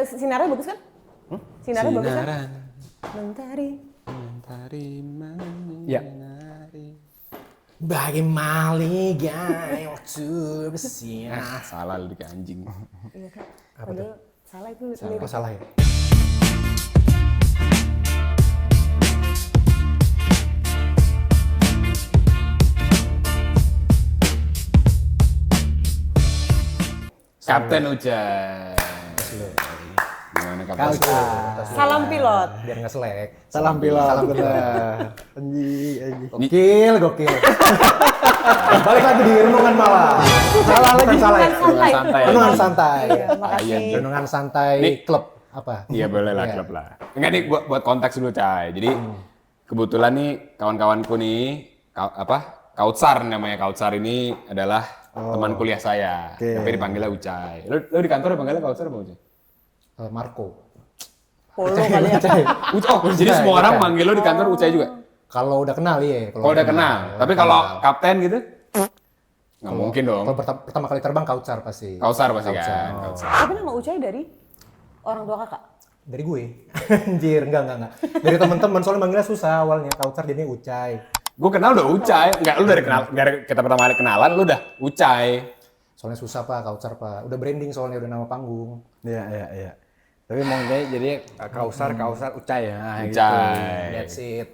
Sinarnya bagus kan? Sinarnya bagus kan? Sinaran. Mentari. Mentari Ya. menyinari. Bagaimana gaya waktu bersinar. Salah lu kayak anjing. Iya kan? Padahal salah itu lirik. Oh salah ya? Kapten Ucai. Gimana Kapten? Salam pilot. Biar nggak selek. Salam pilot, bener. Anjing. Gokil. Balik lagi di renungan malam. Salah lagi. Salah ya? Santai. Santai. Renungan santai. Iya, makasih. Renungan santai Nih. klub apa? Iya boleh lah, Iya. klub lah. Enggak nih buat konteks dulu Cai. Jadi kebetulan nih kawan-kawanku nih Kautsar namanya. Kautsar ini adalah teman kuliah saya. Oke. Tapi dipanggilnya Ucai. Lu di kantor dipanggilnya Kautsar apa Ucai? Marco. Polo kali ya. Jadi Ucai, semua orang Ucai. manggil lu di kantor Ucai juga? Kalau udah kenal iya. Kalau udah kenal. Tapi kalau kapten gitu? Nggak mungkin dong. Kalau pertama kali terbang Kautsar pasti. Kautsar pasti kan. Kautsar. Kautsar. Tapi nama Ucai dari orang tua kakak? Dari gue. Anjir, enggak. Dari teman-teman soalnya manggilnya susah awalnya. Kautsar jadinya Ucai. Gue kenal udah Ucai. Enggak, lu dari kita pertama kali kenalan lu udah Ucai. Soalnya susah Pak, Kautsar Pak. Udah branding soalnya udah nama panggung. Iya. Tapi mau jadi Kausar Ucai ya. Nah, gitu. Ucai. That's it.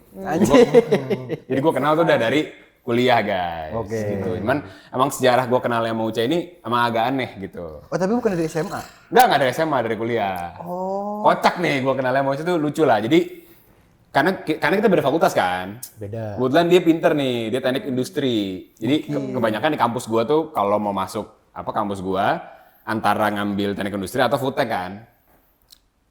Jadi gue kenal tuh udah dari kuliah guys. Oke. Gitu. Cuman emang sejarah gue kenalnya sama Ucai ini emang agak aneh gitu. Oh, tapi bukan dari SMA. Enggak dari SMA, dari kuliah. Oh. Kocak nih gue kenalnya sama Ucai tuh lucu lah. Jadi karena kita beda fakultas kan. Beda. Kebetulan dia pinter nih, dia teknik industri. Jadi kebanyakan di kampus gua tuh kalau mau masuk kampus gua antara ngambil teknik industri atau food tech kan.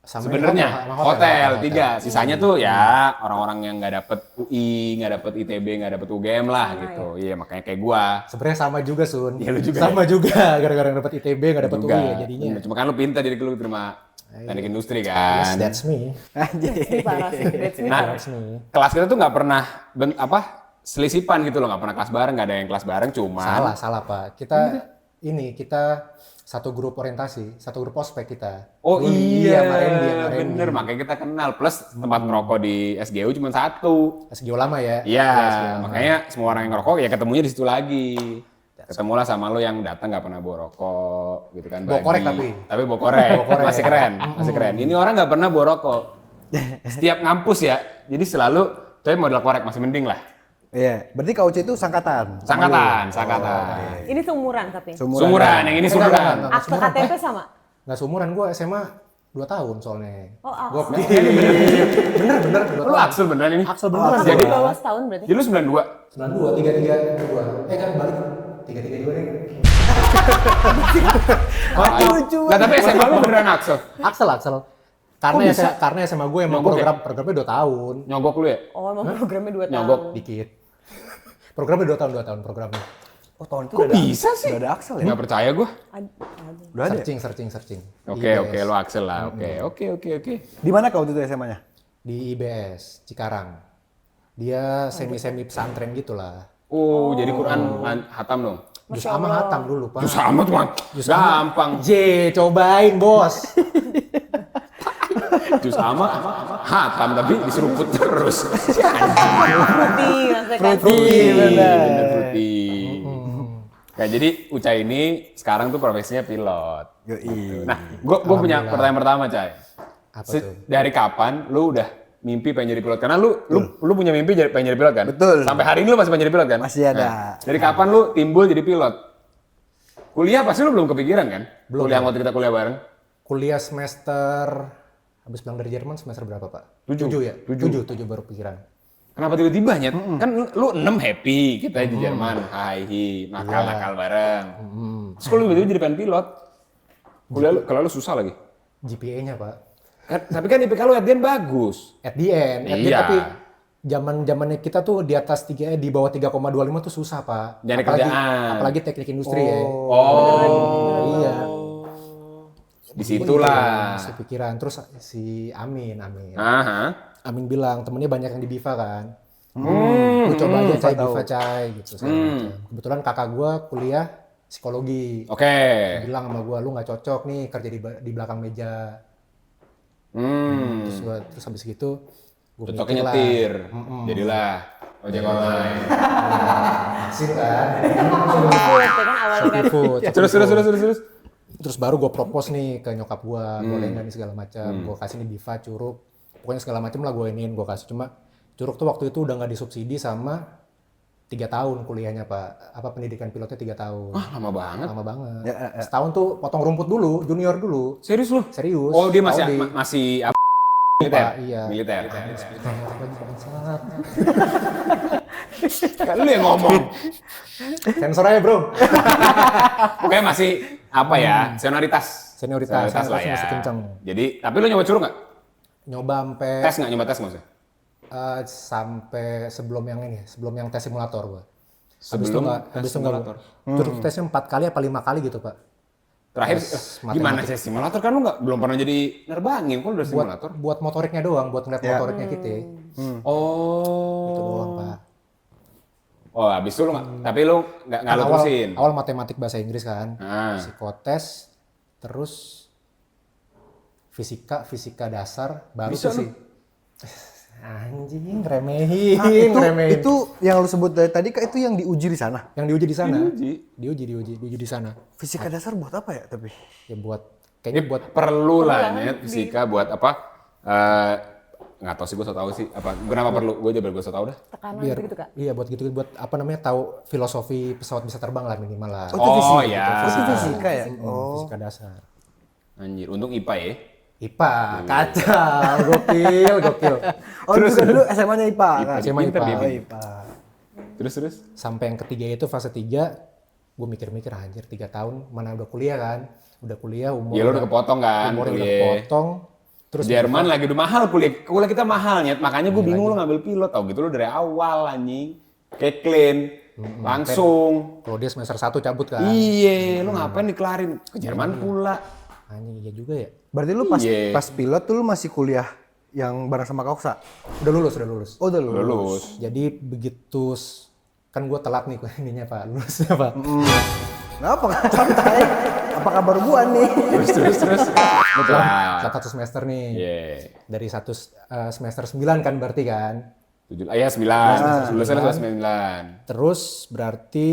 Sama Sebenarnya sama hotel 3, sisanya tuh ya orang-orang yang nggak dapet UI, nggak dapet ITB, nggak dapet UGM lah gitu. Iya makanya kayak gua. Sebenarnya sama juga Sun. Iya, lu juga Sama juga gara-gara dapet ITB nggak dapet Juga. UI ya jadinya. Cuma kan lu pinter jadi lu terima teknik industri Yes, kan. that's me. Ini parah sih. That's me Nah, parah. That's me. kelas kita tuh nggak pernah selisipan gitu loh, nggak pernah kelas bareng, nggak ada yang kelas bareng, cuma Salah Pak. Kita satu grup orientasi, satu grup ospek kita. oh Lu iya, sama Randy, sama Randy. bener, makanya kita kenal. Plus tempat ngerokok di SGU cuma satu. SGO lama ya. Iya, SGO lama. makanya semua orang yang ngerokok ya ketemunya di situ lagi. Ketemulah sama lo yang datang nggak pernah bawa rokok, gitu kan. Bawa korek Tapi bawa korek, masih keren, masih keren. Ini orang nggak pernah bawa rokok. Setiap ngampus ya, jadi selalu, tapi modal korek masih mending lah. Iya, berarti Kak Ucai itu sangkatan. Sangkatan. Ini seumuran tapi. Sumuran, yang ini sumuran. Enggak, Akte KTP sama. Nggak seumuran gue SMA 2 tahun soalnya. Oh, Gue Axel. bener. Lu Axel beneran ini? Axel beneran. Aku Jadi- di bawah setahun berarti. Jadi lu 92? 92, 33, 2. Kan balik 3 nih. Nah, tapi SMA lu beneran Axel? Axel. Karena SMA gue emang Nyogok ya? programnya 2 tahun. Nyogok lu ya? Oh, emang programnya 2 tahun. Nyogok. Dikit. Programnya 2 tahun programnya. Oh, tahun itu Kok udah ada. bisa sih? Udah ada Axel ya? Nggak percaya gua. Udah ada. Searching. Oke, IBS. lu Axel lah. Oke. Di mana Kak waktu itu SMA-nya? Di IBS Cikarang. Dia semi pesantren gitulah. Oh, jadi Quran hatam dong. Jus ama hatam dulu, Pak. Terus sama tuh, gampang. Cobain, Bos. Jus ama hatam tapi diseruput terus. Fruity maksudnya kan. Bener fruity. Nah, jadi Ucai ini sekarang tuh profesinya pilot. Yoi. Nah, gua punya pertanyaan pertama, Cai. Apa tuh? Dari kapan lu udah mimpi pengen jadi pilot? Karena lu punya mimpi pengen jadi pilot kan? Betul. Sampai hari ini lu masih pengen jadi pilot kan? Masih ada. Nah, dari kapan lu timbul jadi pilot? Kuliah pasti lu belum kepikiran kan? Belum. Kuliah waktu kita kuliah bareng. Kuliah semester habis pulang dari Jerman semester berapa, Pak? 7 ya? 7 baru pikiran. Kenapa tiba-tiba Nyet? Kan lu 6 happy kita di Jerman. Hai, nakal-nakal bareng. Terus kalau lu tiba-tiba jadi pengen pilot? Kuliah lu, kalau lu susah lagi. GPA-nya, Pak. Tapi kan IPK lu at the end bagus. At the end, Iya. tapi zamannya kita tuh di atas 3 di bawah 3,25 tuh susah, Pak. Nyari kerjaan. Apalagi teknik industri ya. Oh. Iya. Disitulah. Masih pikiran. Terus si Amin. Aha. Amin bilang temennya banyak yang di Biva kan. Lu coba aja Cai Biva Cai gitu. Segala macam. Kebetulan kakak gua kuliah psikologi. Oke. Dia bilang sama gue, lu nggak cocok nih kerja di belakang meja. Terus habis gitu gue Cocoknya nyetir. Jadilah ojek online. Hasil kan. Food, ya kan awalnya kan. Food. Terus. Terus baru gue propose nih ke nyokap gue, boleh nggak nih segala macam. Gue kasih nih Biva, curug, pokoknya segala macam lah gue iniin, gue kasih. Cuma curug tuh waktu itu udah nggak disubsidi sama 3 tahun kuliahnya Pak. Apa pendidikan pilotnya 3 tahun. Ah, lama banget. Lama banget. Setahun tuh potong rumput dulu, junior dulu. Serius lu? Serius. Oh, dia masih Tahun masih apa? Militer. Iya. Militer. Bangsat. Kan lu yang ngomong. Sensor aja bro. Pokoknya masih apa ya? Senioritas. Senioritas lah ya. masih kenceng. Jadi, tapi lu nyoba curug nggak? Nyoba sampai Tes nggak? Nyoba tes maksudnya? sampai sebelum yang tes simulator gua. Sebelum habis tes itu nggak. simulator. Curug tesnya 4 kali apa 5 kali gitu Pak. Terakhir Tes gimana sih simulator kan lu belum pernah jadi nerbangin kan udah simulator. Buat motoriknya doang, buat ngeliat motoriknya kita. Oh. Itu doang Pak. Oh, habis itu lu nggak, tapi lu nggak lu terusin. Awal matematik bahasa Inggris kan, Ah. psikotes, terus fisika dasar, baru Bisa tuh sih. Anjing, ngeremehin. Itu yang lu sebut dari tadi Kak, itu yang diuji di sana. Yang diuji di sana. Diuji. Di sana. Fisika dasar buat apa ya tapi? Ya buat Ini kayaknya buat perlu lah net fisika buat apa? Nggak tahu sih, gue so tau sih apa. Kenapa perlu? Gue aja gue so tau dah. Tekanan biar gitu kan. iya buat gitu buat apa namanya tahu filosofi pesawat bisa terbang lah minimal lah. Oh ya. Itu fisika ya? Fisika dasar. Anjir, untung IPA ya. IPA, kacau, gokil. Oh dulu SMA-nya IPA kan? SMA Pinter dia, IPA. Oh IPA. Terus. Sampai yang ketiga itu fase 3, gue mikir-mikir anjir 3 tahun, mana udah kuliah kan. Udah kuliah umur Ya lu udah kepotong kan umur udah kuliah. kepotong. Terus Jerman lagi udah mahal kuliah kita mahal Nyet. Makanya gue bingung lu ngambil pilot tau gitu lu dari awal anjing. Kayak clean. Langsung. kalau dia semester 1 cabut kan. Iya, lu ngapain dikelarin? Ke Jerman pula. Anjing iya juga ya. Berarti lu pas pilot tuh lu masih kuliah yang bareng sama Kauksa? Udah lulus. Oh udah Udah lulus. lulus. Jadi begitu kan gue telat nih ininya Pak, lulusnya Pak. Kenapa nggak santai? Apa kabar gua nih? Terus. Betul. Satu semester nih. Iya. Dari semester 9 kan berarti kan. 7, ya 9. Lulusnya kelas 9. Terus berarti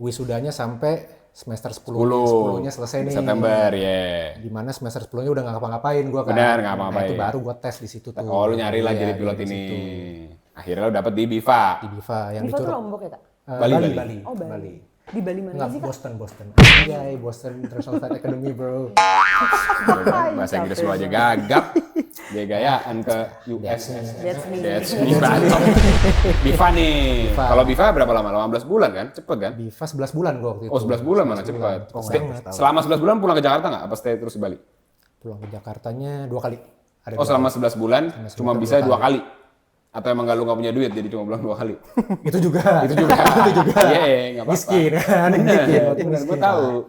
wisudanya sampai semester 10. 10-nya selesai nih. September, ya. Dimana semester 10-nya udah nggak ngapa-ngapain gua kan. Benar, nggak ngapa-ngapain. Nah, itu baru gua tes di situ tuh. Oh, lu nyari lah Iya, jadi pilot di ini. situ. Akhirnya lu dapet di BIFA. Di Biva yang Biva tuh dicurug. Lombok ya Kak? Bali. Oh Bali. Di Bali mana Enggak, sih Kak? Boston. Iya, Boston International Flight Academy, bro. Bahasa Inggris lu aja gagap. Gaya-gayaan ke US. That's me. That's me banget. BIFA nih. Kalau BIFA berapa lama? 18 bulan kan? Cepet kan? Biva 11 bulan gua waktu itu. Oh 11 bulan malah cepet. Selama 11 bulan pulang ke Jakarta nggak? Apa stay terus di Bali? Pulang ke Jakartanya 2 kali. Ada Oh 2 selama 11 bulan cuma bisa 2 kali? Atau emang lu nggak punya duit jadi cuma pulang 2 kali? Itu juga. Iya, nggak apa-apa. Miskin kan, miskin. Waktu Bener, gue miskin. tahu.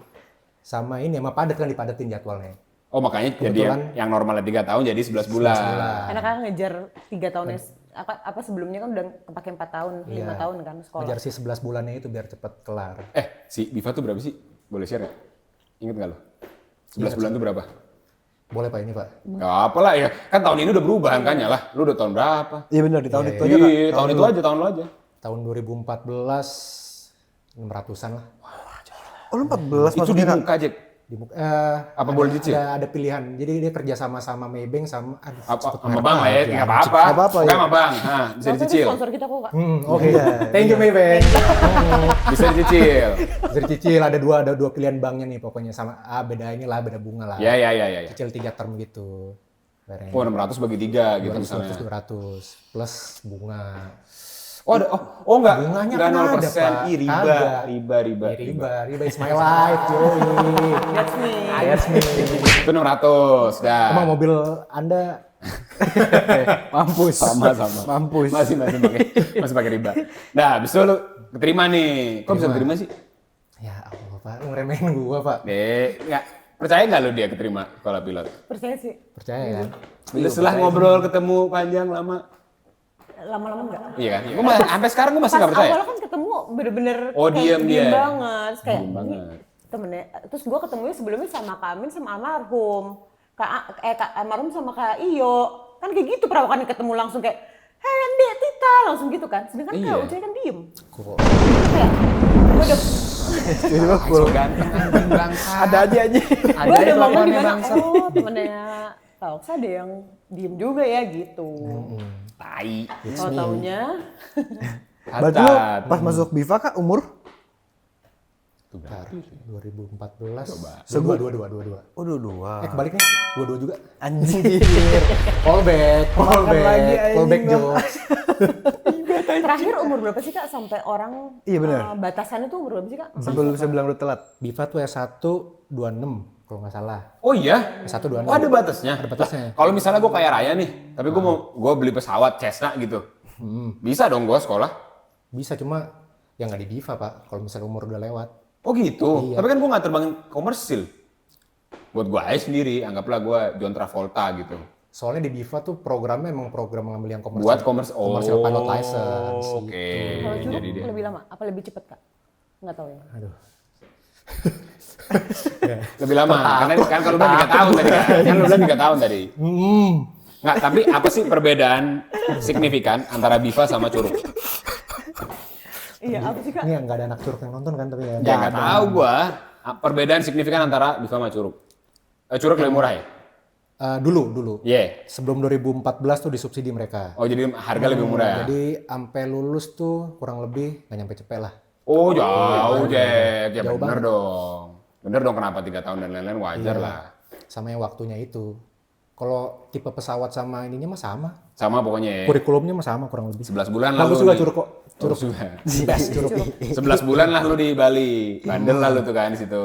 Sama ini sama padat kan dipadetin jadwalnya. Oh makanya jadi yang normalnya 3 tahun jadi 11 bulan. Karena Kakak ngejar 3 tahun apa sebelumnya kan udah kepake 4 tahun, 5 tahun kan sekolah. Ngejar si 11 bulannya itu biar cepet kelar. Si Biva tuh berapa sih? Boleh share nggak? Ingat nggak lo? 11 bulan tuh berapa? Boleh Pak ini Pak? Gak apa lah ya. Kan tahun ini udah berubah angkanya lah. Lu udah tahun berapa? Iya benar di tahun itu aja Kak. Iya, tahun itu aja, tahun lo aja. Tahun 2014 600-an lah. Oh lu 14 Itu di masuknya Kak? muka aja. Apa boleh dicicil? Ada pilihan. Jadi dia kerja sama Maybank sama Sama bang lah ya, nggak apa-apa. Nggak apa-apa, Bukan ya. sama bang, nah, bisa Waktu itu dicicil. sponsor kita kok Kak. Oke. Thank you Maybank. Bisa dicicil. Bisa dicicil ada dua pilihan banknya nih pokoknya sama beda inilah beda bunga lah. Ya. Cicil 3 term gitu. Bareng. Oh 600 bagi 3 gitu misalnya. 200 plus bunga. Oh ada, enggak. Bunganya Enggak kan 0%. ada, Pak. Ih, Kagak. riba. Is my life, yoi. That's me. That's me. Itu 600, dah. Emang mobil Anda Mampus. Sama. Mampus. Masih pakai riba. Nah, abis itu lu keterima nih. Kok bisa keterima sih? ya Allah Pak, lu ngeremehin gua Pak. Enggak. Percaya nggak lu dia keterima sekolah pilot? Percaya sih. Percaya kan? Setelah ngobrol ketemu panjang lama. Lama-lama enggak. Iya kan? Sampai sekarang gue masih nggak percaya. Awalnya kan ketemu bener-bener Oh, kayak diem dia. banget. Terus kayak Diem banget. temennya. Terus gue ketemunya sebelumnya sama Kak Amin sama almarhum. Kak almarhum sama Kak Iyo. Kan kayak gitu perawakannya ketemu langsung kayak, hei Dek Tita, langsung gitu kan. Sedangkan Kak Ucai kan diem. Kok Kayak, gue udah, So ganteng anjing bangsa. Ada aja. gue udah ngomong kelakuannya gimana, bangsa. oh temennya Kak Oksa ada yang diem juga ya gitu. Tai. Kalau taunya, Berarti lu Hatat. pas masuk BIFA Kak umur? bentar, 2014. Coba. Dua. Oh, 22. Kebalik nih, 22 juga. Anjir. Callback, lagi, anjing, callback Bang. jokes. terakhir umur berapa sih Kak sampai orang Iya, benar. batasannya tuh umur berapa sih Kak? Sampai lu bisa bilang lu telat. Biva tuh S1 26 kalau nggak salah. Oh iya? S1 26. Oh ada batasnya? Ada batasnya. Kalau misalnya gue kaya raya nih, tapi gue beli pesawat Cessna gitu. Bisa dong gue sekolah? Bisa cuma yang nggak di Biva Pak. Kalau misalnya umur udah lewat. Oh gitu? Iya. Tapi kan gue nggak terbangin komersil. Buat gue aja sendiri, anggaplah gue John Travolta gitu. Soalnya di Biva tuh programnya emang program ngambil yang komersial. Buat komersil. Komersial pilot license. Oke. Kalau curug Jadi dia. lebih lama, apa lebih cepet Kak? Nggak tahu ya. Aduh. Lebih lama, karena kan kalau bilang 3 tahun tadi kan. Kan lu bilang 3 tahun tadi. Nggak, tapi apa sih perbedaan signifikan antara Biva sama Curug? Iya, apa sih Kak? Ini nggak ada anak curug yang nonton kan tapi ya. Ya nggak tahu gua. Perbedaan signifikan antara Biva sama Curug. Curug lebih murah ya? Dulu. Iya. Sebelum 2014 tuh disubsidi mereka. Oh jadi harga lebih murah ya? Jadi sampai lulus tuh kurang lebih nggak nyampe cepet lah. Oh jauh Jack, ya Jauh bener banget. dong. Bener dong kenapa 3 tahun dan lain-lain wajar Iya. lah. Sama yang waktunya itu. Kalau tipe pesawat sama ininya mah sama. Sama pokoknya ya. Kurikulumnya mah sama kurang lebih. 11 bulan lah Bagus lu juga di- curug kok. Curug. Oh, juga. Best curug. 11 bulan lah lu di Bali. Bandel lah lu tuh kan di situ.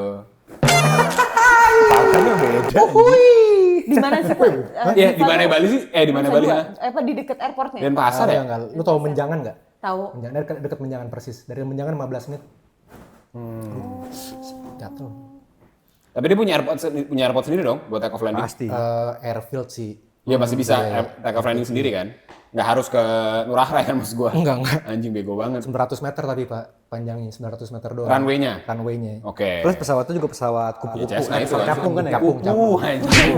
Di mana sih Kak? Iya, di mana Bali sih? Di mana Bali? Ha? Apa di dekat airportnya? Denpasar ya? Enggak. Lu tahu Menjangan nggak? Tahu. Menjangan, deket Menjangan persis. Dari Menjangan 15 menit. Jatuh. Tapi dia punya airport sendiri dong buat take off landing. Pasti. Airfield sih. Iya masih bisa take off landing sendiri kan? Nggak harus ke Ngurah Rai kan maksud gua. Enggak. Anjing bego banget. 900 meter tapi Pak. Panjangnya 900 meter doang. Runway-nya? Runway-nya. Oke. Terus pesawat itu juga pesawat kupu-kupu. Cessna itu kan. Capung kan ya? Capung. Anjing.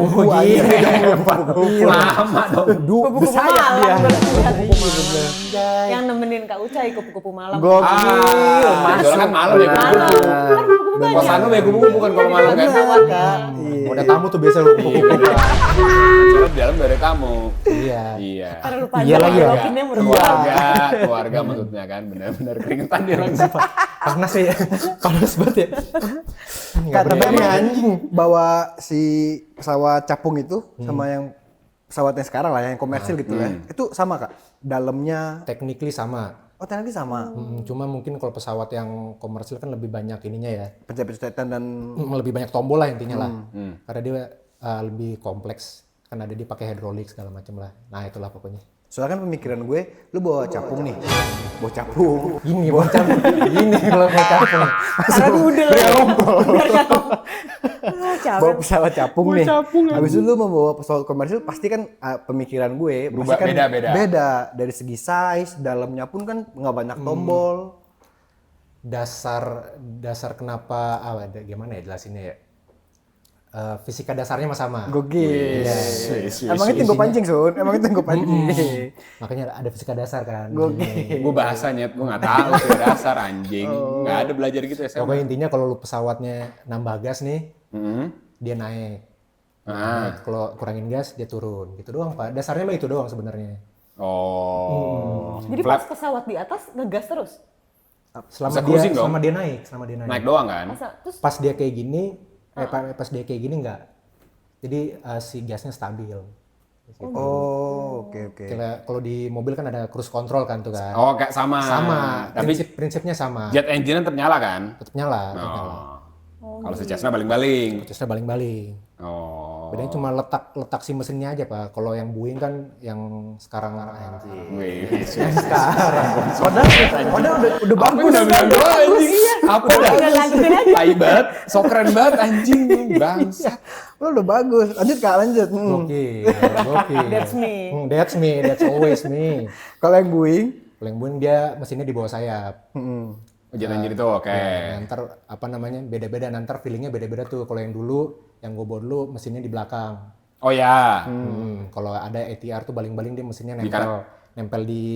Gila. Lama dong. Kupu-kupu malam. Yang nemenin Kak Ucai kupu-kupu malam. Jualan kan malam ya kupu-kupu. Kosan lu bego bukan kalau malam kan. Pesawat Kak. Ada tamu tuh biasa lu. Soalnya di dalam gak ada tamu. Iya. Iya. Karena lupa Iya lagi ya. lokinnya merubah. Keluarga maksudnya kan benar-benar keringetan dia langsung. Panas ya. Panas banget ya. Kak, tapi emang anjing bawa si pesawat capung itu sama yang pesawat yang sekarang lah, yang komersil gitu ya. Itu sama Kak? Dalamnya, Technically sama. oh tekniknya sama. Cuma mungkin kalau pesawat yang komersil kan lebih banyak ininya ya. Pencet-pencetan dan Lebih banyak tombol lah intinya lah. Karena dia lebih kompleks. Kan ada dia pakai hidrolik segala macam lah. Nah itulah pokoknya. soalnya kan pemikiran gue, lu bawa capung nih. Bawa capung. Gini bawa capung. Gini kalau bawa capung. Karena budel. Bawa pesawat capung nih. Habis itu lu mau bawa pesawat komersil, pasti kan pemikiran gue Berubah, pasti kan beda-beda. beda. Dari segi size, dalamnya pun kan nggak banyak tombol. Dasar kenapa gimana ya jelasinnya ya? Fisika dasarnya mah sama. Gokil. Emang itu gue pancing, Sun. Emang itu gue pancing. Makanya ada fisika dasar kan. Gokil. Gue bahasanya, gue nggak tahu sih dasar anjing. Nggak ada belajar gitu ya. Pokoknya intinya kalau lu pesawatnya nambah gas nih, dia naik. Naik. Kalau kurangin gas dia turun. Gitu doang Pak. Dasarnya mah itu doang sebenarnya. Oh. Jadi pas pesawat di atas ngegas terus. Bisa cruising dong? Selama dia naik. Naik doang kan? Terus Pas dia kayak gini, pas dia kayak gini enggak. Jadi si gasnya stabil. Oh, oke. Kayak kalau di mobil kan ada cruise control kan tuh kan. Oh kayak sama. Sama, Tapi prinsipnya sama. jet engine tetap nyala kan? Tetap nyala, tetap nyala. Kalau si Cessna baling-baling. Terusnya baling-baling. Oh. Bedanya cuma letak si mesinnya aja Pak. Kalau yang Boeing kan yang sekarang Wih. Padahal udah bagus. Udah bilang doang anjing. Apa dah? udah lanjutin aja. Tai banget. So keren banget anjing. Bangsat. Lo udah bagus. Lanjut Kak, lanjut. Gokil. That's me. That's me, that's always me. Kalau yang Boeing, Kalau yang Boeing dia mesinnya di bawah sayap. jet engine itu oke. Ya, ntar apa namanya beda-beda, ntar feelingnya beda-beda tuh. Kalau yang dulu, yang gue bawa dulu mesinnya di belakang. Oh ya. Kalau ada ATR tuh baling-baling dia mesinnya Di nempel di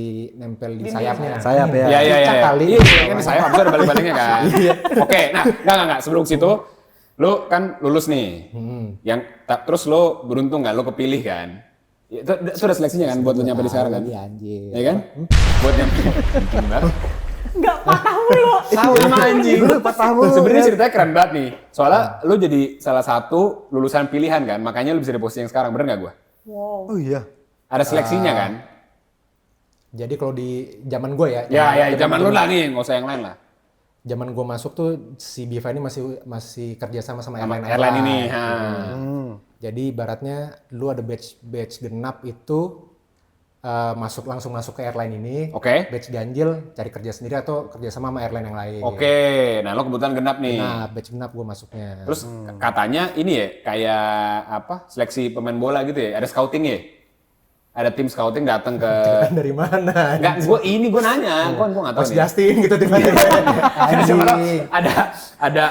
sayapnya. Sayap ya. Iya iya iya. Kali. Iya kan saya habis ada balik-baliknya kan. Oke, nah enggak sebelum situ lu kan lulus nih. Yang terus lu beruntung nggak lu kepilih kan? Ya, itu ada seleksinya kan buat lu nyampe di sekarang kan? Iya anjir. Ya kan? Buat nyampe. Nggak patah mulu. Sama anjing. Patah mulu. Sebenarnya ceritanya keren banget nih. Soalnya lu jadi salah satu lulusan pilihan kan, makanya lu bisa di posisi yang sekarang, bener nggak gua? Wow. Oh iya. Ada seleksinya kan? Jadi kalau di zaman gue ya. Ya, zaman lu lah nih, nggak usah yang lain lah. Zaman gue masuk tuh si Biva ini masih kerja sama Sama airline ini. lain. Ha. Jadi ibaratnya lu ada batch genap itu langsung masuk ke airline ini. Oke. Batch ganjil cari kerja sendiri atau kerja sama airline yang lain. Oke, nah lo kebetulan genap nih. Nah, batch genap gue masuknya. Terus katanya ini ya, kayak apa, seleksi pemain bola gitu ya, ada scouting ya? Ada tim scouting datang ke... Dari mana? Enggak, gue nanya, gue nggak tahu Coach nih. Justin gitu tiba-tiba. Siapa tahu Anjing.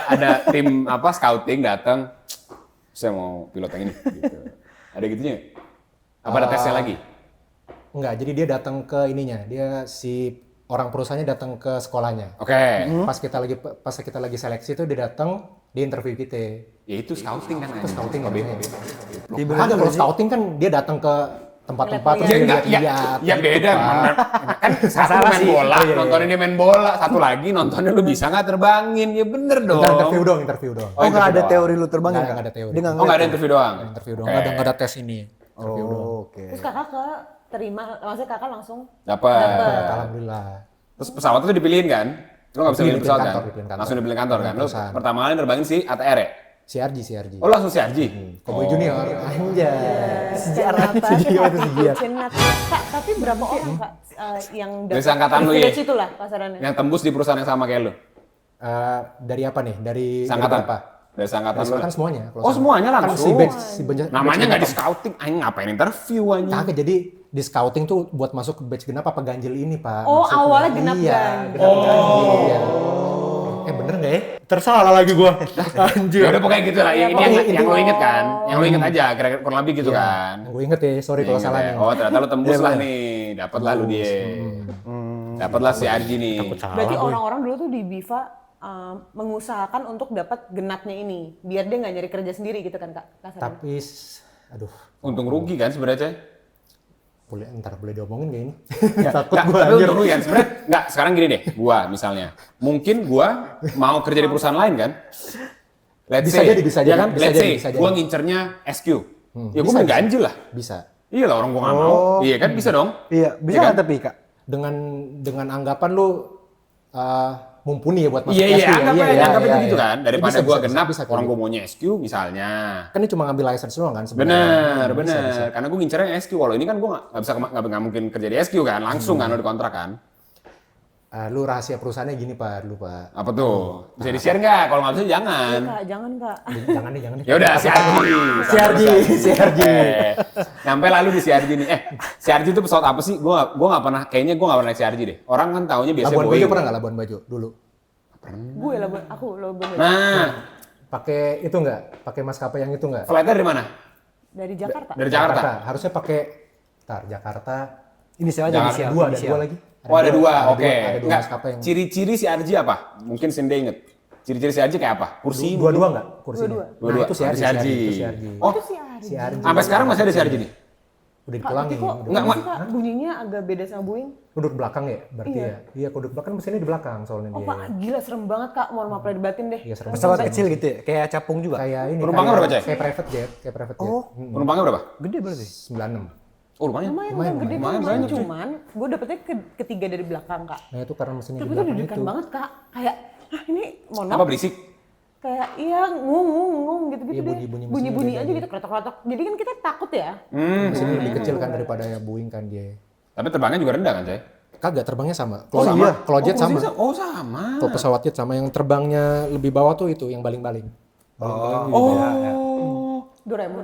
ada tim apa scouting datang, saya mau pilot yang ini. Gitu. Ada gitunya? Apa ada tesnya lagi? Enggak, jadi dia datang ke ininya. Dia si orang perusahaannya datang ke sekolahnya. Oke. Pas kita lagi seleksi itu dia datang, dia interview kita. Ya itu scouting kan. Itu scouting kan. Dibilang Ada kalau scouting kan dia datang ke tempat-tempat Ya terus dia enggak, lihat-lihat. ya beda. Kan satu main bola, nontonin dia main bola. Satu lagi nontonnya lu bisa nggak terbangin. Ya bener dong. Interview dong. Oh nggak ada doang. teori lu terbangin Nggak nggak? ada teori. Dia nggak Oh nggak ada interview doang? Interview doang. Oke. Nggak ada tes ini. Interview doang. Oh, oke. Terus kakak terima, maksudnya kakak langsung Dapat. Alhamdulillah. Terus pesawat itu dipilihin kan? Lu nggak bisa pilih Dipilih pesawat kantor, kan? dipilih kantor. Langsung dipilih kantor kan? Lu Perusahaan. pertama kali nerbangin si ATR ya? CRG. Oh langsung si RG? Cowboy Junior. Anjay. sejarah Sejarah itu sejarah. Kak, tapi berapa orang kak yang Dari seangkatan lu ya? Dari situ lah kasarannya. Yang tembus di perusahaan yang sama kayak lu? Dari apa nih? Dari Sangkatan? apa? Dari sangkatan lu? Kan semuanya. Kalau Oh sama- semuanya Kan langsung? si batch Namanya nggak di scouting, aing ngapain interview anjing? Kagak, jadi di scouting tuh buat masuk ke batch genap apa ganjil ini, Pak? Oh, Maksudnya. awalnya genap Iya, ganjil. genap ganjil. Iya. Bener nggak ya? Tersalah lagi gua. Anjir. Ya udah pokoknya gitu lah. Ini yang lu inget kan? Yang lu inget aja, kira-kira kurang lebih gitu kan? Gue inget ya, sorry kalau Inget salah ya? nih. Oh ternyata lu tembus lah nih, dapat lah lu dia. Dapat lah si RG nih. Berarti orang-orang dulu tuh di Biva mengusahakan untuk dapat genapnya ini, biar dia nggak nyari kerja sendiri gitu kan kak kasarannya. Tapi, aduh, Untung rugi kan sebenarnya. boleh diomongin gak ini? Ya, Takut nggak, gua tapi anjir. untung rugi kan sebenarnya. Nggak, sekarang gini deh, gua misalnya. Mungkin gua mau kerja di perusahaan lain kan? Let's Bisa say, jadi, bisa ya jadi, kan? bisa Let's jadi, say, bisa jadi. gua ngincernya SQ. Ya gua bisa, main bisa. ganjil lah. Bisa. Iya lah orang gua nggak mau. Iya kan bisa dong. Iya, bisa Iya kan? nggak tapi kak? Dengan anggapan lu mumpuni ya buat masuk Iya, SQ ya? anggap aja, anggap itu gitu kan. Daripada Bisa, gua bisa, genap, bisa, orang bisa. gua maunya SQ misalnya. Kan ini cuma ngambil license doang kan sebenarnya. Bener. Karena gue ngincernya SQ. Kalau ini kan gue nggak mungkin kerja di SQ kan, langsung kan lo dikontrak kan. Lu rahasia perusahaannya gini Pak, dulu Pak. Apa tuh? Bisa di share nggak? Kalau nggak bisa jangan. Kak, jangan kak. Jangan deh. Ya udah si RG. Si RG. Nyampe lalu di si RG nih. Si RG itu pesawat apa sih? Gue nggak pernah. Kayaknya gue nggak pernah naik si RG deh. Orang kan taunya biasanya Labuan Bajo Boeing. pernah nggak Labuan Bajo dulu? Gue lah, aku lo bener. Nah, Pakai itu nggak? Pakai maskapai yang itu nggak? flightnya dari mana? Dari Jakarta. Dari Jakarta. Harusnya pakai Jakarta. Inisial aja Jangan. inisial. Ada inisial. dua lagi. Oh ada dua, oke. Ada dua Nggak, maskapai yang ciri-ciri si RG apa? Mungkin Sinde inget. Ciri-ciri si RG kayak apa? Kursi? dua-dua nggak kursinya? Dua-dua. Nah, itu si RG. Itu si RG. Oh, Itu si Ari. Si RG. sampai sekarang masih ada si RG nih? Udah Kak, tapi dipulangin. kok Enggak, ini sih, Kak, bunyinya agak beda sama Boeing. Duduk belakang ya berarti Iya. ya? Iya, kalau duduk belakang mesinnya di belakang soalnya Oh dia. pak, gila serem banget kak. Mohon maaf lahir batin deh. Iya, serem Pesawat banget. kecil gitu ya, kayak capung juga. Kayak ini. Penumpangnya kayak- berapa, Cek? Kayak private jet. Penumpangnya berapa? Gede berarti. 96. Oh lumayan. Lumayan gede lumayan lumayan, banyak, cuy. cuman gue dapetnya ketiga dari belakang kak. Nah itu karena mesinnya Tapi di itu belakang deg-degan itu. banget kak. Kayak, ah ini mohon Apa maaf. berisik? Kayak iya ngung gitu-gitu Iya, deh. bunyi-bunyi Bunyi-bunyi mesinnya aja dia. gitu, kerotok-kerotok. Jadi kan kita takut ya. Mesinnya lebih kecil kan daripada yang Boeing kan dia. Tapi terbangnya juga rendah kan, Cay? Kagak, terbangnya sama. Oh, Kalau sama? Kalau jet sama. Oh sama. Kalau pesawat jet sama, yang terbangnya lebih bawah tuh itu yang baling-baling. Oh. Doraemon.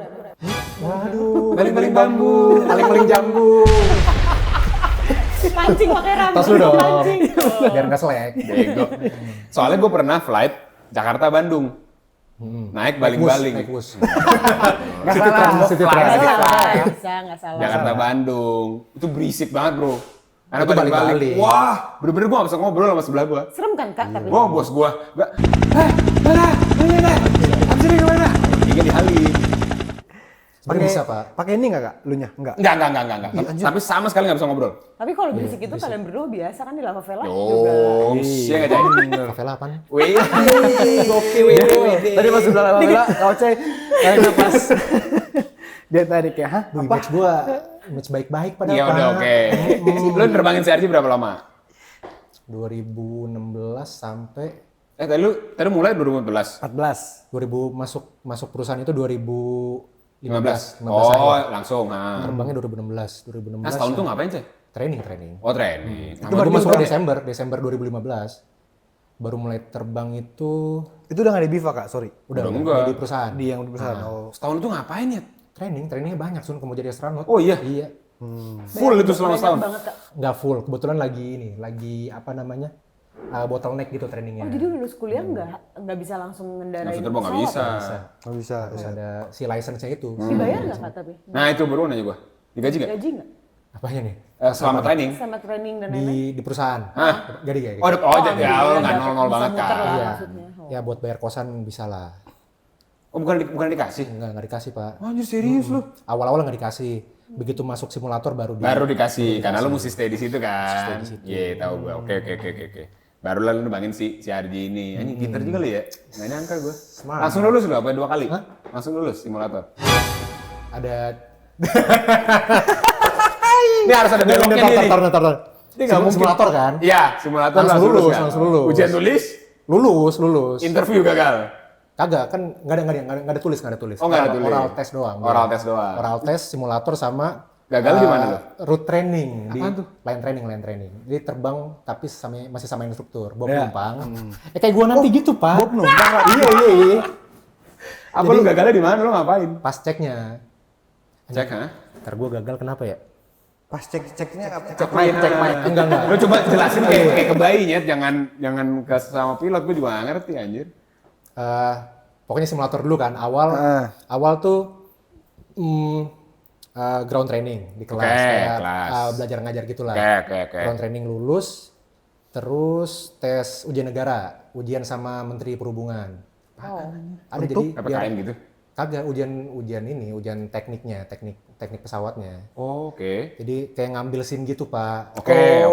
Waduh, Baling-baling bambu. paling-paling jambu. pancing pakai rambut. Tas lu dong. Pancing. Biar nggak selek. Bego. Soalnya gue pernah flight Jakarta-Bandung. Naik baling-baling. Naik bus. Nggak salah. City Flight, Trans. flight. Nggak salah. Jakarta-Bandung. Itu berisik banget, bro. Karena Itu balik-balik. balik-balik. Wah, bener-bener gue gak bisa ngobrol sama sebelah gue. Serem kan Kak? Tapi Wah, bos gue. Mana? Abis ini kemana? Ini di Halim. Sebenarnya bisa, Pak. Pakai ini enggak, Kak? Lunya? Enggak. Enggak. Tapi sama sekali gak bisa ngobrol. Tapi kalau berisik itu kalian berdua biasa kan di La Favela juga. Oh, iya gak jadi. Favela apaan? Wih, Tadi pas udah lama-lama, kau cek kayak napas. Dia tadi kayak, hah? Duh, image gua image baik-baik padahal. iya udah oke. Lu nerbangin CRJ berapa lama? 2016 sampai Tadi mulai 2014. 14. 2000 masuk perusahaan itu 2015. 15. Oh, langsung. Terbangnya 2016. 2016. Nah, setahun tuh ngapain, Cek? Training. Oh, training. Itu baru masuk Desember 2015. Baru mulai terbang itu Itu udah nggak di Biva, Kak? Sorry. udah enggak. di perusahaan. Di yang di perusahaan. Oh. Setahun itu ngapain ya? Trainingnya banyak Sun, mau jadi astronot. Oh iya? Iya. Full itu selama setahun? Banget Kak. Nggak full, kebetulan lagi apa namanya? Bottleneck gitu trainingnya. Oh jadi lulus kuliah nggak bisa langsung ngendarain Langsung terbang nggak pesawat bisa. ya? Nggak bisa. Terus ada si license-nya itu. Dibayar nggak Kak tapi? Nah, itu baru nanya gua. Digaji nggak? Gaji nggak? Apanya nih? Selama training? Sama training dan lain-lain? Di perusahaan. Hah? Gak kayak Oh, jadi ya lu nggak dapat, nol-nol bisa banget muter kan? lah Iya. maksudnya. Oh. Ya buat bayar kosan bisa lah. Oh, bukan dikasih? Nggak dikasih, Pak. Oh, anjir serius lu? Awal-awal nggak dikasih. Begitu masuk simulator baru Baru dikasih, karena lu mesti stay di situ kan? Iya, tahu gua. Oke. Baru lalu nembangin si Arji ini. Ini pinter juga lu ya? Nggak nyangka gua. Langsung lulus lu apa 2 kali? Langsung lulus simulator. ada Ini harus ada beloknya nih. Tar. Ini nggak mungkin. Simulator kan? Iya, simulator Langsung lulus, kan? langsung lulus. Ujian tulis, Lulus. interview gagal. Kagak, kan nggak ada tulis. Oh, nggak ada tulis. Oral test doang. Oral test doang. Oral test, simulator sama Gagal di mana lo? Route training di Apaan tuh? line training. Jadi terbang tapi masih sama instruktur, bawa penumpang. Kayak gua nanti gitu, Pak. Bob numpang Kak. Iya. Apa lu gagalnya di mana? Lu ngapain? Pas ceknya. Cek, ha? Ntar gua gagal kenapa ya? Pas ceknya apa? Cek main. Enggak. Lu coba jelasin kayak kebayinya, jangan ke sama pilot, gua juga nggak ngerti anjir. Pokoknya simulator dulu kan. Awal tuh ground training di kelas, Oke, kayak kelas. belajar ngajar gitulah. Oke. Ground training lulus, terus tes ujian negara, ujian sama Menteri Perhubungan. Oh. Ada jadi PPKM gitu. kagak ujian teknik pesawatnya. Oh, oke. Jadi kayak ngambil SIM gitu, Pak. Oke.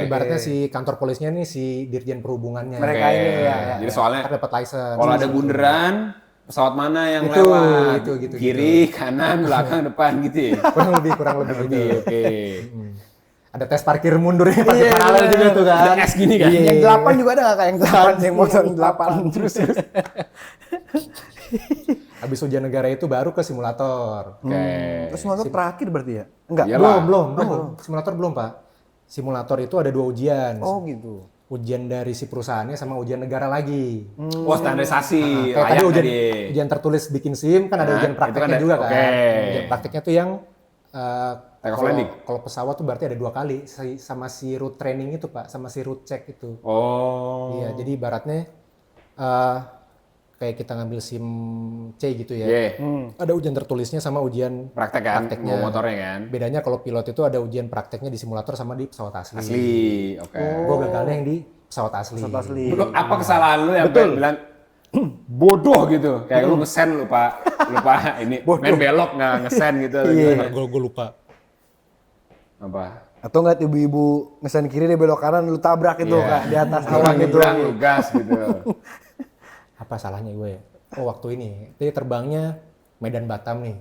Ibaratnya si kantor polisnya nih si Dirjen Perhubungannya. Mereka Oke. ini ya. Jadi soalnya Ntar dapat license. kalau ada bunderan, pesawat mana yang Itu, lewat? gitu. Kiri, kanan, belakang, depan gitu ya. kurang lebih gitu. Oke. Ada tes parkir mundurnya pakai paralel juga tuh kan. Ada S gini kan? Yang 8 juga ada nggak Kak? Yang 8, yang motor 8. Terus. Habis ujian negara itu baru ke simulator. Oke. Terus motor terakhir berarti ya? Enggak. Iyalah. Belum. Simulator belum, Pak. Simulator itu ada 2 ujian. Oh gitu. Ujian dari si perusahaannya sama ujian negara lagi. Oh, standarisasi. Kayak tadi layak ujian tertulis bikin SIM kan ada Nah, ujian itu prakteknya kan ada- juga kan. oke. Ujian prakteknya tuh yang Take off landing? kalau pesawat tuh berarti ada 2 kali sama si route training itu, Pak, sama si route check itu. Oh. Iya, jadi ibaratnya kayak kita ngambil SIM C gitu ya. Iya. Ada ujian tertulisnya sama ujian Praktek kan? prakteknya. Bawa motornya kan? Bedanya kalau pilot itu ada ujian prakteknya di simulator sama di pesawat asli. Asli. Oke. Gue gagalnya yang di pesawat asli. Pesawat asli. Lu apa kesalahan lu yang pengen bilang bodoh gitu? Kayak lu ngesen lupa ini main belok nggak ngesen gitu. Gue lupa. Apa? Atau enggak ibu-ibu ngesen kiri dia belok kanan lu tabrak itu Iya. Kak di atas awan gitu. Nyebrang, lu gas gitu. Apa salahnya gue? Oh, waktu ini. Jadi terbangnya Medan Batam nih.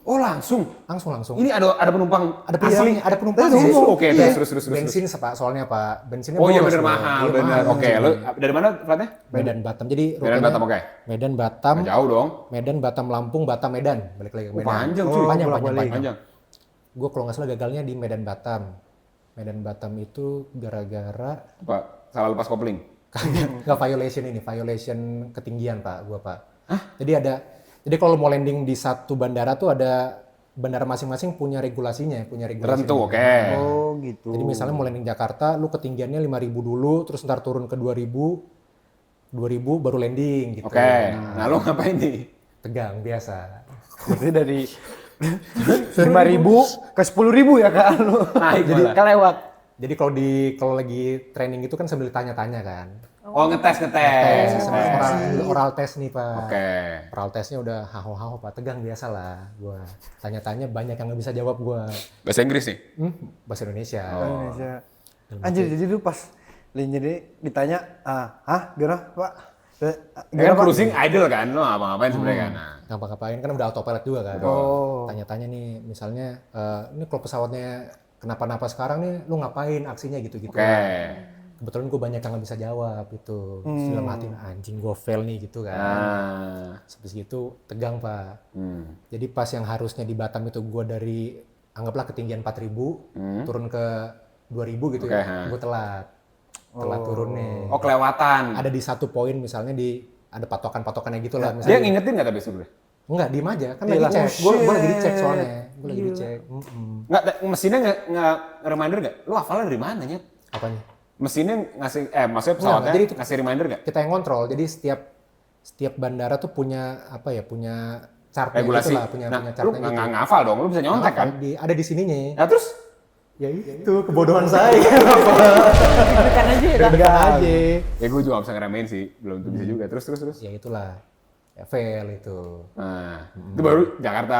Oh, langsung. Langsung. Ini ada penumpang Ada asli. ada penumpang. Asli. Iya. Oke, terus. Bensin Pak, soalnya Pak. Bensinnya Oh iya boros, bener Bro. mahal, Iya, bener. mahal. Oke, lu dari mana platnya? Medan Batam. Jadi Medan rutenya Batam, oke. Medan Batam, Nggak jauh dong. Medan Batam Lampung, Batam Medan. Balik lagi ke Medan. Panjang cuy. Panjang. Panjang. Gue kalau nggak salah gagalnya di Medan Batam. Medan Batam itu gara-gara Apa? Salah lepas kopling. nggak violation ketinggian Pak, gua Pak. Jadi kalau mau landing di satu bandara tuh ada bandara masing-masing punya regulasinya, punya regulasi. Tertentu, oke. Oh gitu. Jadi misalnya mau landing Jakarta, lu ketinggiannya 5.000 dulu, terus ntar turun ke 2.000 baru landing gitu. Oke. Nah, lo ngapain nih? Tegang biasa. Berarti dari 5.000 ke 10.000 ya Kak. Naik Jadi malah. kelewat. Jadi kalau lagi training itu kan sambil tanya-tanya kan. Oh, ngetes. Oral test nih Pak. Oke. Oral testnya udah haho-haho Pak, tegang biasa lah. Gua tanya-tanya banyak yang nggak bisa jawab gua. Bahasa Inggris nih? Bahasa Indonesia. Indonesia. Anjir, jadi lu pas jadi ditanya, gimana Pak? Ya kan cruising idle kan, lo apa-ngapain sebenarnya kan? Nah. Ngapa-ngapain kan udah autopilot juga kan. Oh. Tanya-tanya nih, misalnya ini kalau pesawatnya kenapa-napa sekarang nih, lu ngapain aksinya gitu-gitu. Oke. Kebetulan gue banyak yang nggak bisa jawab gitu. Terus dalam hati, anjing gue fail nih gitu kan. Nah. Habis gitu tegang Pak. Hmm. Jadi pas yang harusnya di Batam itu gue dari anggaplah ketinggian 4.000 turun ke 2.000 gitu Oke, ya. Gue telat turunnya. Oh, kelewatan. Ada di satu poin misalnya ada patokan-patokannya gitu lah. Dia Misalnya, ngingetin nggak tapi sebenarnya? enggak, diem aja. Kan lagi cek. Gue lagi dicek soalnya. Gue lagi dicek. Nggak, mesinnya nggak reminder nggak? Lo hafalnya dari mana Nyet? Apanya? Mesinnya ngasih, maksudnya pesawatnya Nggak, jadi itu- ngasih reminder nggak? Kita yang kontrol. Jadi setiap bandara tuh punya punya chartnya Regulasi. gitu lah. Punya Nah, lu chartnya gitu. nggak ngafal dong, lu bisa nyontek kan? Ada di sininya. Nah terus? Ya itu kebodohan saya. Deg-degan aja ya. Kak? Deg-degan aja. Ya gue juga nggak bisa ngeremehin sih, belum tuh bisa juga. Terus. Ya itulah. Ya fail itu. Nah, itu baru Jakarta,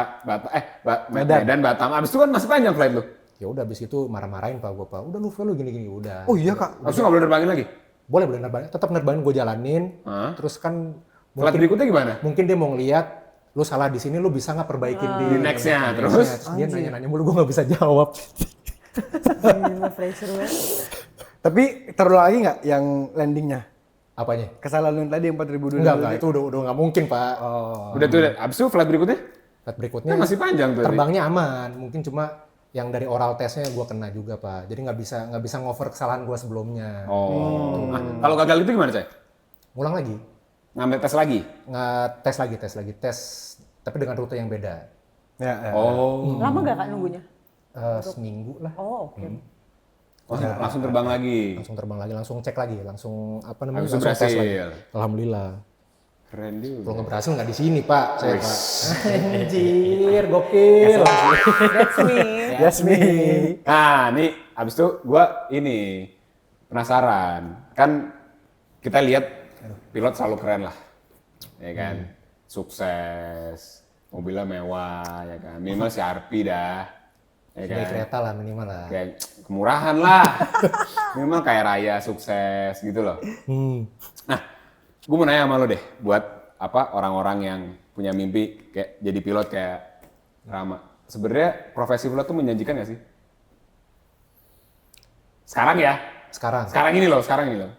Medan, Batam. Abis itu kan masih panjang flight lu. Ya udah abis itu marah-marahin Pak gue Pak. Udah lu fail lu gini-gini udah. Oh iya Kak. Abis itu nggak boleh nerbangin lagi. Boleh nerbangin. Tetap nerbangin gue jalanin. Hah? Terus kan Flight berikutnya gimana? mungkin dia mau ngeliat lu salah di sini, lu bisa nggak perbaikin Di next-nya, terus? dia nanya-nanya mulu, gue nggak bisa jawab. Gila, pressure banget. Tapi terulang lagi nggak yang landingnya? Apanya? Kesalahan lu yang tadi yang 4.000 dulu. Enggak, itu udah nggak mungkin Pak. Udah tuh, abis itu flight berikutnya? Flight berikutnya Kan masih panjang tuh. terbangnya aman, mungkin cuma yang dari oral testnya gue kena juga Pak. Jadi nggak bisa ngover kesalahan gue sebelumnya. Oh. Nah, kalau gagal itu gimana, Cay? Ngulang lagi, Ngambil tes lagi? tes lagi, tapi dengan rute yang beda. Ya. Oh. Lama gak Kak nunggunya? Seminggu lah. Oh, oke. Langsung terbang lagi. Langsung terbang lagi, langsung cek lagi, langsung apa namanya? Habis itu langsung tes lagi. berhasil. Alhamdulillah. Keren juga. Kalau nggak berhasil nggak di sini Pak, saya Pak. Anjir, gokil. That's me. Yes me. Nah, nih abis itu gua ini penasaran. Kan kita lihat pilot selalu keren lah. Ya kan? Sukses, mobilnya mewah, ya kan? Minimal si Arpi dah. Ya Naik kan? kereta lah minimal lah. Kayak kemurahan lah. Minimal kayak raya sukses gitu loh. Nah, gue mau nanya sama lo deh, buat apa orang-orang yang punya mimpi kayak jadi pilot kayak Rama. Sebenarnya profesi pilot tuh menjanjikan gak sih? Sekarang ya? Sekarang, Sekarang ini loh.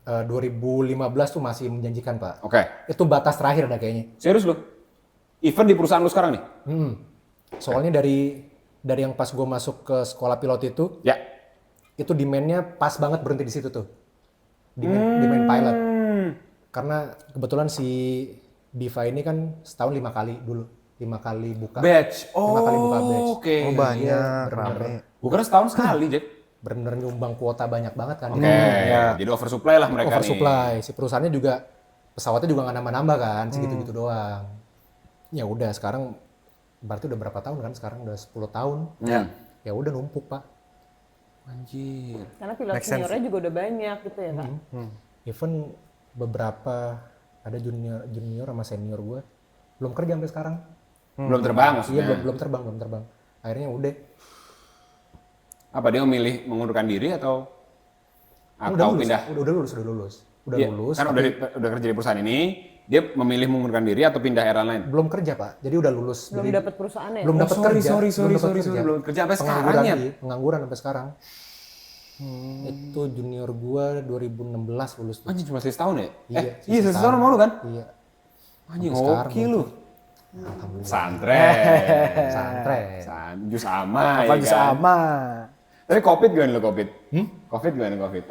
2015 tuh masih menjanjikan Pak. Oke. Itu batas terakhir dah kayaknya. Serius lo? Even di perusahaan lo sekarang nih? Soalnya dari yang pas gue masuk ke sekolah pilot Ya. itu demand-nya pas banget berhenti di situ tuh. Demand pilot. Karena kebetulan si Diva ini kan setahun 5 kali dulu. 5 kali buka. Batch. 5 kali buka batch. Oke. Oh banyak, rame. Gue kira setahun sekali, Jack. Bener-bener nyumbang kuota banyak banget kan. Oke. Jadi oversupply lah mereka nih. Oversupply. Si perusahaannya juga, pesawatnya juga nggak nambah-nambah kan. Segitu-gitu doang. Ya udah sekarang, berarti udah berapa tahun kan? Sekarang udah 10 tahun. Ya udah numpuk Pak. Anjir. Karena pilot seniornya juga udah banyak gitu ya Kak. Even beberapa ada junior sama senior gue belum kerja sampai sekarang. Belum terbang Iya maksudnya? belum terbang. Akhirnya udah. Apa dia memilih mengundurkan diri atau lulus. pindah? Udah lulus. Iya, Lulus. kan udah kerja di perusahaan ini, dia memilih mengundurkan diri atau pindah airline lain? Belum kerja Pak. Jadi udah lulus. Belum Jadi dapat perusahaannya. belum dapat kerja. Belum kerja sampai sekarang Pengangguran ya? sih, pengangguran sampai sekarang. Itu junior gua 2016 lulus tuh. Anjing cuma setahun ya? Iya, Iya setahun sama lu kan? Iya. Anjing Sampai sekarang hoki lu. Alhamdulillah. Santren. Santren. Jus ama Apa ya bisa kan? sama? Tapi Covid gimana lu Covid? Covid gimana Covid?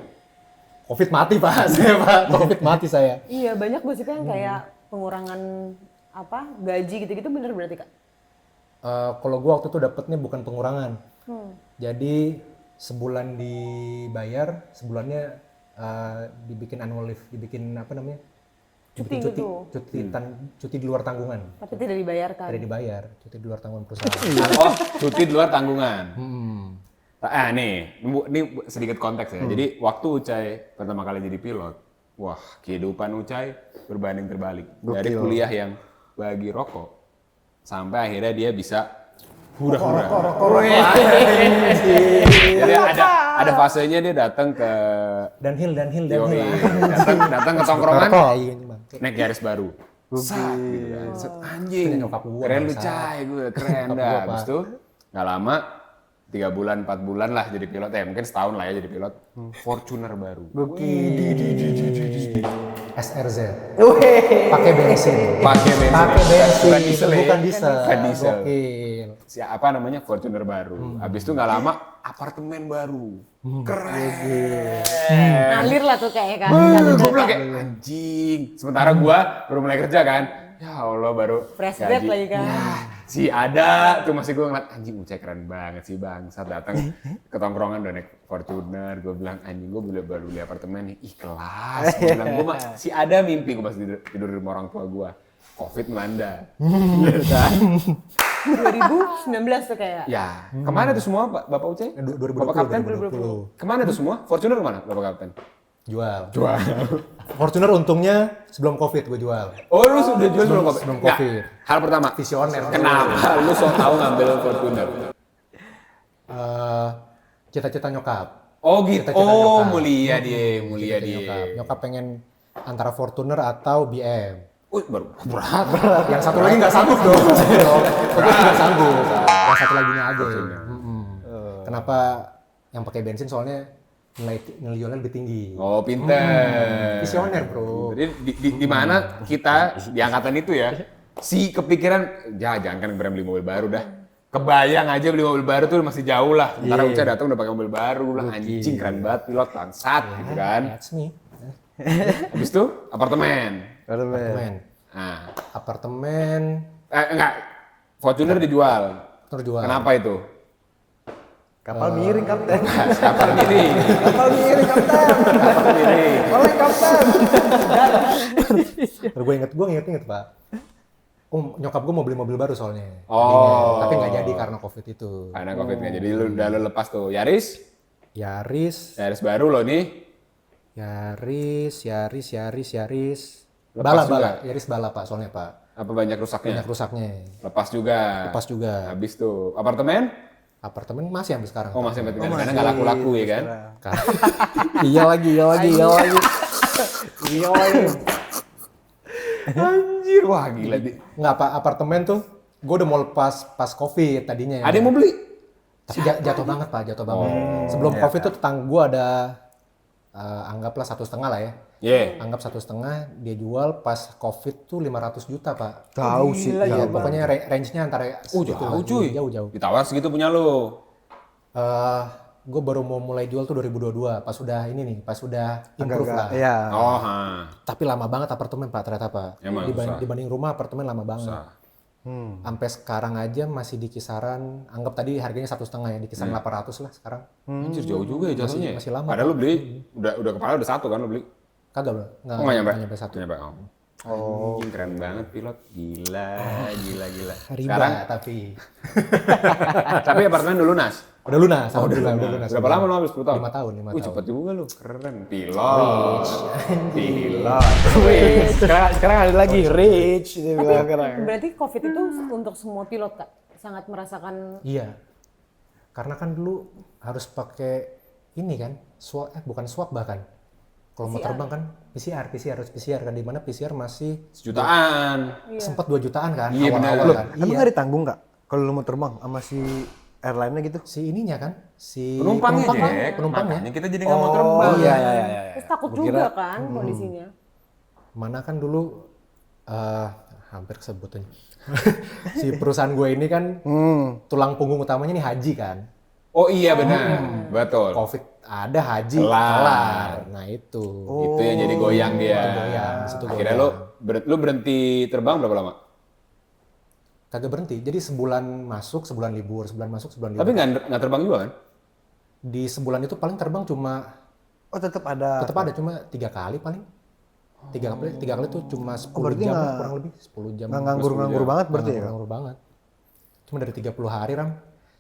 Covid mati Pak, saya Pak. Covid mati saya. Iya, banyak gosipnya yang kayak pengurangan gaji gitu-gitu bener berarti Kak? Kalau gua waktu itu dapetnya bukan pengurangan. Jadi sebulan dibayar, sebulannya dibikin annual leave, dibikin apa namanya? Cuti Dibikin gitu. cuti di luar tanggungan. Tapi tidak dibayarkan. Tidak dibayar, cuti di luar tanggungan perusahaan. Oh, cuti di luar tanggungan. Hmm. Ini sedikit konteks ya. Jadi waktu Ucai pertama kali jadi pilot, wah kehidupan Ucai berbanding terbalik. Dari kuliah yang bagi rokok, sampai akhirnya dia bisa hura-hura. Jadi ada fasenya dia datang ke Downhill. Yoi, datang ke tongkrongan, Iya, ini bang. naik Yaris baru. Sat, gitu kan. Set, anjing, Nyokap gua, keren lu bangsa. Cai, gue keren Nyokap dah. gua, Habis Pak. itu nggak lama, 3 bulan, 4 bulan lah jadi pilot, mungkin setahun lah ya jadi pilot. Fortuner baru. SRZ. Pakai bensin. Pakai bensin. Pakai bensin. Bukan diesel ya? Bukan diesel. Bukan diesel. Gokil. Siapa namanya Fortuner baru. Habis itu nggak lama apartemen baru. Keren. Ngalir lah tuh kayak kan. Gue bilang kayak anjing. Sementara gue baru mulai kerja kan. Ya Allah baru Fresh gaji. grad lagi kan. Ya, si ada tuh masih gue ngeliat anjing Ucai keren banget sih bang. Saat datang ke tongkrongan udah naik Fortuner. Gue bilang anjing gue baru beli apartemen nih. Ih kelas. Gue bilang gue si ada mimpi gue pas tidur di rumah orang tua gue. Covid melanda. Iya kan? 2019 tuh kayak. Ya, kemana tuh semua Bapak Ucai? 2020, Bapak Kapten? 2020. Kemana tuh semua? Fortuner kemana Bapak Kapten? Jual. Fortuner untungnya sebelum Covid gue jual. Oh lu sudah jual sebelum Covid? Sebelum Nggak, Covid. hal pertama, Visioner. kenapa lu sok tahu ngambil Fortuner? Cita-cita nyokap. Oh gitu, Cita-cita oh nyokap. mulia dia, mulia Cita-cita dia. Nyokap. Nyokap pengen antara Fortuner atau BM. Baru berat. Yang satu lagi nggak sanggup dong. Satu lagi nggak sanggup. Yang satu laginya aja. Kenapa yang pakai bensin soalnya nilai jualnya lebih tinggi. Oh pinter. Visioner bro. Jadi di mana kita di angkatan itu ya, si kepikiran, jangan kan beli mobil baru dah. Kebayang aja beli mobil baru tuh masih jauh lah. Ntar Ucai datang udah pakai mobil baru lah, anjing keren banget pilot bangsat gitu kan. That's me. Habis itu apartemen. Apartemen. Nah, Apartemen enggak, Fortuner dijual. terjual. Kenapa itu? Kapal miring kapten. Kapal miring. Kapal miring kapten. Kapal miring. Oleh kapten. Gue inget Pak. Nyokap gue mau beli mobil baru soalnya. Oh. Tapi nggak jadi karena Covid itu. Karena Covid nggak jadi, lu udah lu lepas tuh. Yaris Yaris baru loh nih. Yaris. Lepas Bala. Yaris bala Pak soalnya Pak. Apa banyak rusaknya? Banyak rusaknya. Lepas juga. Lepas juga. Habis tuh. Apartemen? Apartemen masih sampai sekarang. Oh Pak. masih sampai tinggal. Karena nggak laku-laku ya kan? Iya lagi. Anjir, wah gila. Nggak Pak, apartemen tuh gue udah mau lepas pas Covid tadinya. Ada yang mau beli? Tapi jatuh banget Pak, jatuh banget. Sebelum Covid tuh tetangga gue ada anggaplah 1,5 lah ya. Iya. Anggap 1,5, dia jual pas Covid tuh 500 juta Pak. Tahu sih. Iya, pokoknya range-nya antara segitu Jauh lah. cuy. Jauh. Ditawar segitu punya lu. Gue baru mau mulai jual tuh 2022, pas udah improve lah. Iya. Oh, Tapi lama banget apartemen Pak, ternyata Pak. Emang susah. Dibanding rumah, apartemen lama banget. Sampai sekarang aja masih di kisaran, anggap tadi harganya 1,5 ya, di kisaran 800 lah sekarang. Anjir jauh juga ya jatuhnya. Masih lama, Padahal lu beli, udah kepala udah satu kan lu beli? Kagak Bro, Oh nggak nyampe? nyampe 1. Nggak nyampe. Oh. Anjing, keren banget pilot. Gila. Riba tapi. Tapi apartemen udah lunas? Udah lunas, udah lunas. Berapa lama lu habis 10 tahun? 5 tahun. Wih cepet juga lu, keren. Pilot. Sekarang ada lagi rich. Dia bilang sekarang. Berarti Covid itu untuk semua pilot Kak sangat merasakan. Iya. Karena kan dulu harus pakai ini kan, bukan swab bahkan. Kalau mau terbang kan harus PCR kan, di mana PCR masih Sejutaan. sempat 2 jutaan kan Iya, awal-awal bener. kan. Emang nggak ditanggung nggak? Kalau lu mau terbang sama si airline-nya gitu? Si ininya kan, si Penumpangnya, penumpangnya. Jack. Penumpangnya. Makanya kita jadi nggak mau terbang. Iya. Terus takut juga kan kondisinya. Mana kan dulu hampir kesebutan. Si perusahaan gue ini kan tulang punggung utamanya nih haji kan. Oh iya benar, betul. Covid ada haji Kelar. kelar. Nah itu. Itu yang jadi goyang dia. Goyang, di situ Akhirnya goyang. lu berhenti terbang berapa lama? Kagak berhenti. Jadi sebulan masuk, sebulan libur, sebulan masuk, sebulan libur. Tapi nggak terbang juga kan? Di sebulan itu paling terbang cuma Oh tetap ada. cuma 3 kali paling. 3 kali tuh cuma 10 berarti jam nggak- kurang lebih 10 jam. Nggak nganggur-nganggur banget berarti ya? Nganggur banget. Cuma dari 30 hari Ram.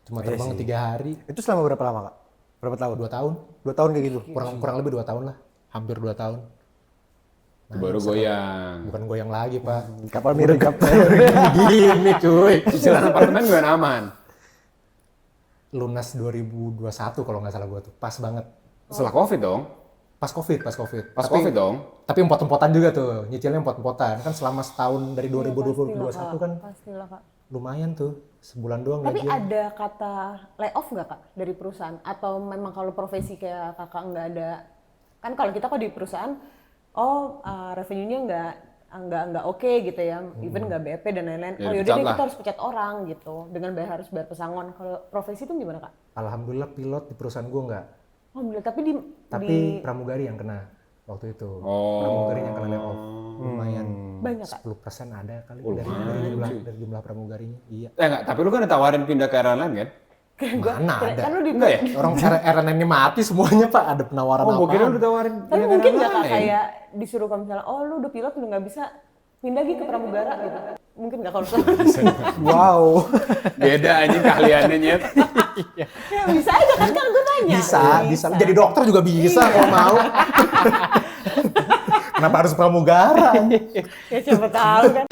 Cuma terbang 3 hari. Itu selama berapa lama kak? Berapa tahun? 2 tahun. 2 tahun kayak gitu. Kurang lebih 2 tahun lah. Hampir 2 tahun. Baru goyang. Bukan goyang lagi Pak. Kapal miring kapal. Gini cuy. Cicilan apartemen gue aman. Lunas 2021 kalau nggak salah gua tuh. Pas banget. Setelah COVID dong. Pas Covid. Pas Tapi- COVID dong. Tapi empot-empotan juga tuh, nyicilnya empot-empotan. Kan selama setahun dari 2021 kan Pastilah Kak. lumayan tuh, sebulan doang Tapi gajian. ada kata layoff nggak Kak dari perusahaan? Atau memang kalau profesi kayak kakak nggak ada? Kan kalau kita kok di perusahaan, revenue-nya nggak oke gitu ya, even nggak BEP dan lain-lain. Ya, Oh yaudah dipecat deh lah. kita harus pecat orang gitu, dengan harus bayar pesangon. Kalau profesi itu gimana Kak? Alhamdulillah pilot di perusahaan gua nggak. Alhamdulillah, Tapi pramugari yang kena waktu itu. Oh. Pramugari yang kena layoff. Lumayan. banyak Kak. 10% ada kali lumayan, dari jumlah pramugarinya. Iya. Enggak, tapi lu kan ditawarin pindah ke airline lain kan? Mana ada? Kan lu di Enggak ya? Orang airline-nya mati semuanya Pak, ada penawaran Oh, apa? gue kira lu ditawarin Tapi pindah ke mungkin airline nggak Kak lain. kayak disuruh kalau misalnya, oh lu udah pilot udah nggak bisa pindah lagi ke pramugara gitu. Mungkin nggak kalau Wow. Beda anjing keahliannya nyet. ya bisa aja kan gue nanya. Bisa. Jadi dokter juga bisa kalau mau. Kenapa harus pramugara? Ya siapa tahu kan.